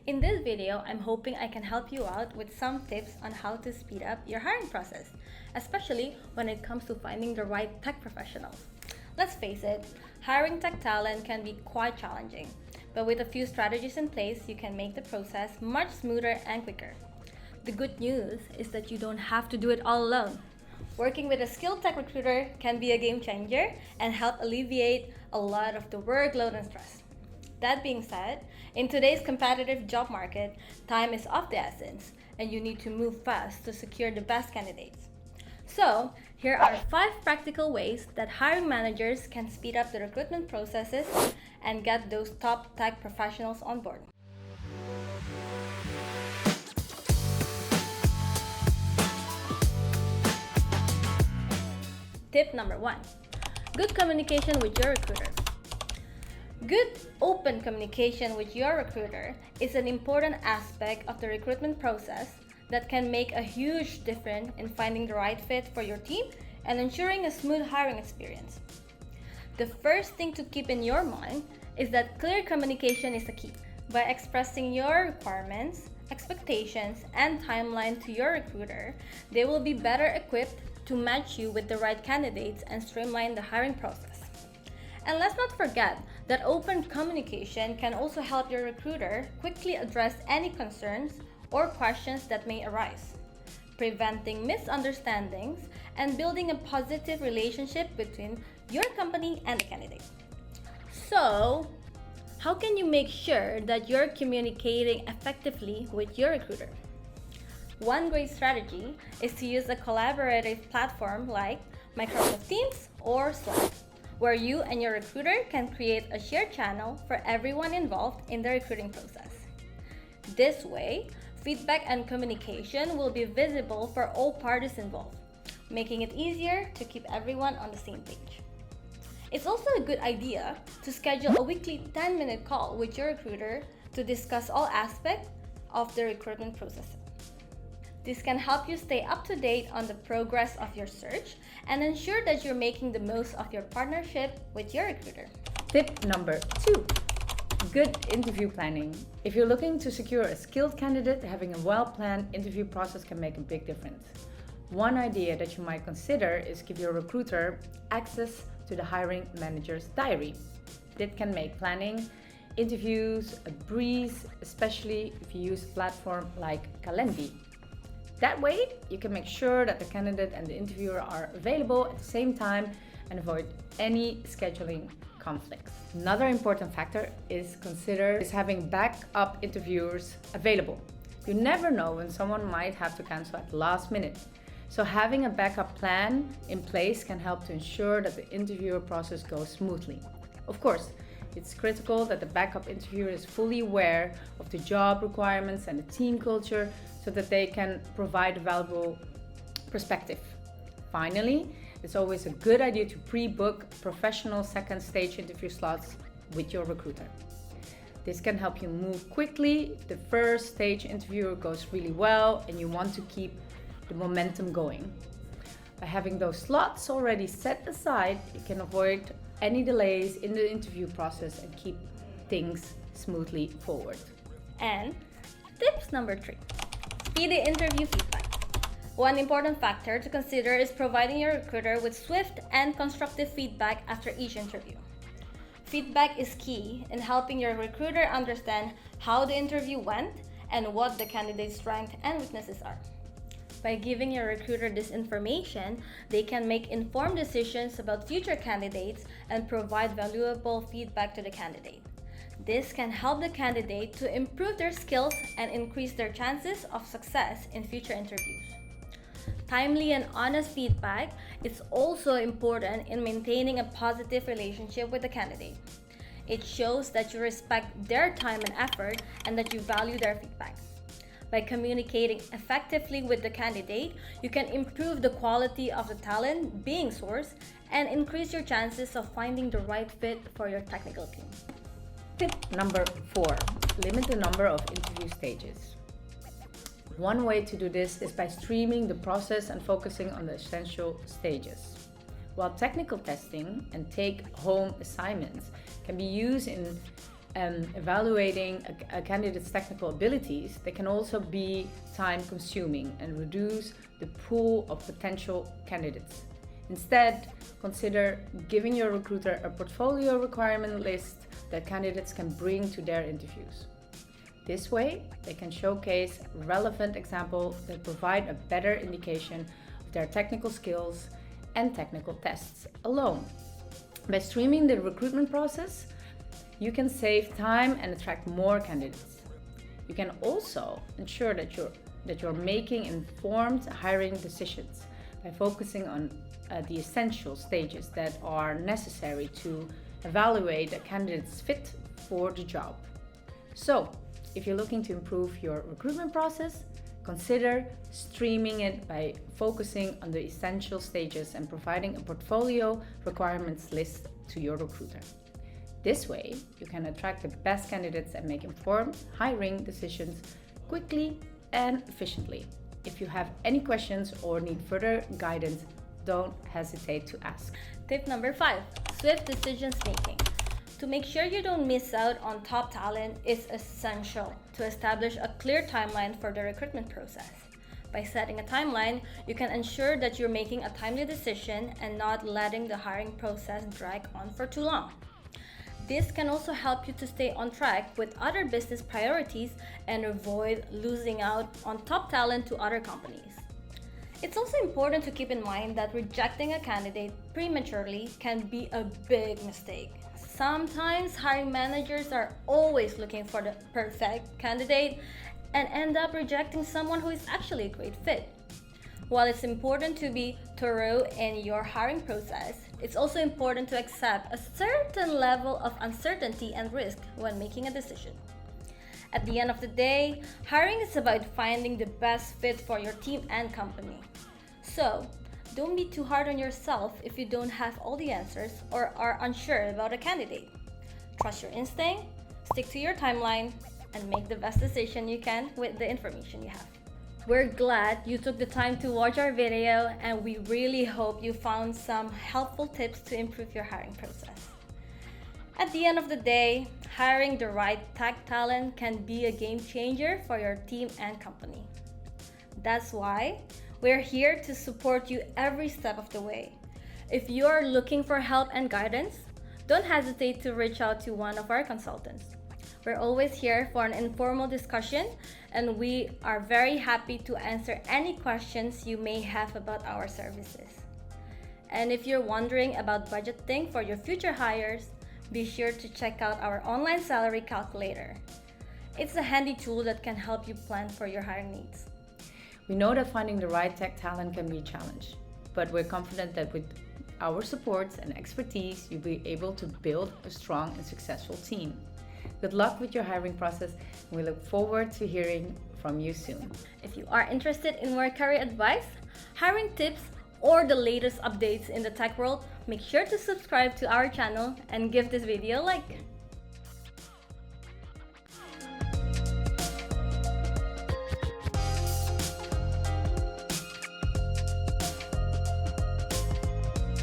In this video, I'm hoping I can help you out with some tips on how to speed up your hiring process, especially when it comes to finding the right tech professionals. Let's face it, hiring tech talent can be quite challenging, but with a few strategies in place, you can make the process much smoother and quicker. The good news is that you don't have to do it all alone. Working with a skilled tech recruiter can be a game changer and help alleviate a lot of the workload and stress. That being said, in today's competitive job market, time is of the essence, and you need to move fast to secure the best candidates. So, here are 5 practical ways that hiring managers can speed up the recruitment processes and get those top tech professionals on board. Tip number 1. Good communication with your recruiter. Good open communication with your recruiter is an important aspect of the recruitment process that can make a huge difference in finding the right fit for your team and ensuring a smooth hiring experience. The first thing to keep in your mind is that clear communication is the key. By expressing your requirements, expectations, and timeline to your recruiter, they will be better equipped to match you with the right candidates and streamline the hiring process. And let's not forget that open communication can also help your recruiter quickly address any concerns or questions that may arise, preventing misunderstandings and building a positive relationship between your company and the candidate. So, how can you make sure that you're communicating effectively with your recruiter? One great strategy is to use a collaborative platform like Microsoft Teams or Slack, where you and your recruiter can create a shared channel for everyone involved in the recruiting process. This way, feedback and communication will be visible for all parties involved, making it easier to keep everyone on the same page. It's also a good idea to schedule a weekly 10-minute call with your recruiter to discuss all aspects of the recruitment process. This can help you stay up to date on the progress of your search and ensure that you're making the most of your partnership with your recruiter. Tip number 2. Good interview planning. If you're looking to secure a skilled candidate, having a well-planned interview process can make a big difference. One idea that you might consider is give your recruiter access to the hiring manager's diary. That can make planning interviews a breeze, especially if you use a platform like Calendly. That way, you can make sure that the candidate and the interviewer are available at the same time and avoid any scheduling conflicts. Another important factor is having backup interviewers available. You never know when someone might have to cancel at the last minute. So having a backup plan in place can help to ensure that the interviewer process goes smoothly. Of course, it's critical that the backup interviewer is fully aware of the job requirements and the team culture so that they can provide a valuable perspective. Finally, it's always a good idea to pre-book professional second stage interview slots with your recruiter. This can help you move quickly if the first stage interview goes really well and you want to keep the momentum going. By having those slots already set aside, you can avoid any delays in the interview process and keep things smoothly forward. And tips number 3. Speedy interview feedback. One important factor to consider is providing your recruiter with swift and constructive feedback after each interview. Feedback is key in helping your recruiter understand how the interview went and what the candidate's strengths and weaknesses are. By giving your recruiter this information, they can make informed decisions about future candidates and provide valuable feedback to the candidate. This can help the candidate to improve their skills and increase their chances of success in future interviews. Timely and honest feedback is also important in maintaining a positive relationship with the candidate. It shows that you respect their time and effort and that you value their feedback. By communicating effectively with the candidate, you can improve the quality of the talent being sourced and increase your chances of finding the right fit for your technical team. Tip number 4. Limit the number of interview stages. One way to do this is by streamlining the process and focusing on the essential stages. While technical testing and take-home assignments can be used in evaluating a candidate's technical abilities, they can also be time consuming and reduce the pool of potential candidates. Instead, consider giving your recruiter a portfolio requirement list that candidates can bring to their interviews. This way, they can showcase relevant examples that provide a better indication of their technical skills and technical tests alone. By streaming the recruitment process, you can save time and attract more candidates. You can also ensure that you're making informed hiring decisions by focusing on the essential stages that are necessary to evaluate a candidate's fit for the job. So, if you're looking to improve your recruitment process, consider streaming it by focusing on the essential stages and providing a portfolio requirements list to your recruiter. This way, you can attract the best candidates and make informed hiring decisions quickly and efficiently. If you have any questions or need further guidance, don't hesitate to ask. Tip number 5, swift decisions making. To make sure you don't miss out on top talent, it's essential to establish a clear timeline for the recruitment process. By setting a timeline, you can ensure that you're making a timely decision and not letting the hiring process drag on for too long. This can also help you to stay on track with other business priorities and avoid losing out on top talent to other companies. It's also important to keep in mind that rejecting a candidate prematurely can be a big mistake. Sometimes hiring managers are always looking for the perfect candidate and end up rejecting someone who is actually a great fit. While it's important to be thorough in your hiring process, it's also important to accept a certain level of uncertainty and risk when making a decision. At the end of the day, hiring is about finding the best fit for your team and company. So, don't be too hard on yourself if you don't have all the answers or are unsure about a candidate. Trust your instinct, stick to your timeline, and make the best decision you can with the information you have. We're glad you took the time to watch our video, and we really hope you found some helpful tips to improve your hiring process. At the end of the day, hiring the right tech talent can be a game changer for your team and company. That's why we're here to support you every step of the way. If you are looking for help and guidance, don't hesitate to reach out to one of our consultants. We're always here for an informal discussion, and we are very happy to answer any questions you may have about our services. And if you're wondering about budgeting for your future hires, be sure to check out our online salary calculator. It's a handy tool that can help you plan for your hiring needs. We know that finding the right tech talent can be a challenge, but we're confident that with our support and expertise, you'll be able to build a strong and successful team. Good luck with your hiring process, and we look forward to hearing from you soon. If you are interested in more career advice, hiring tips, or the latest updates in the tech world, make sure to subscribe to our channel and give this video a like.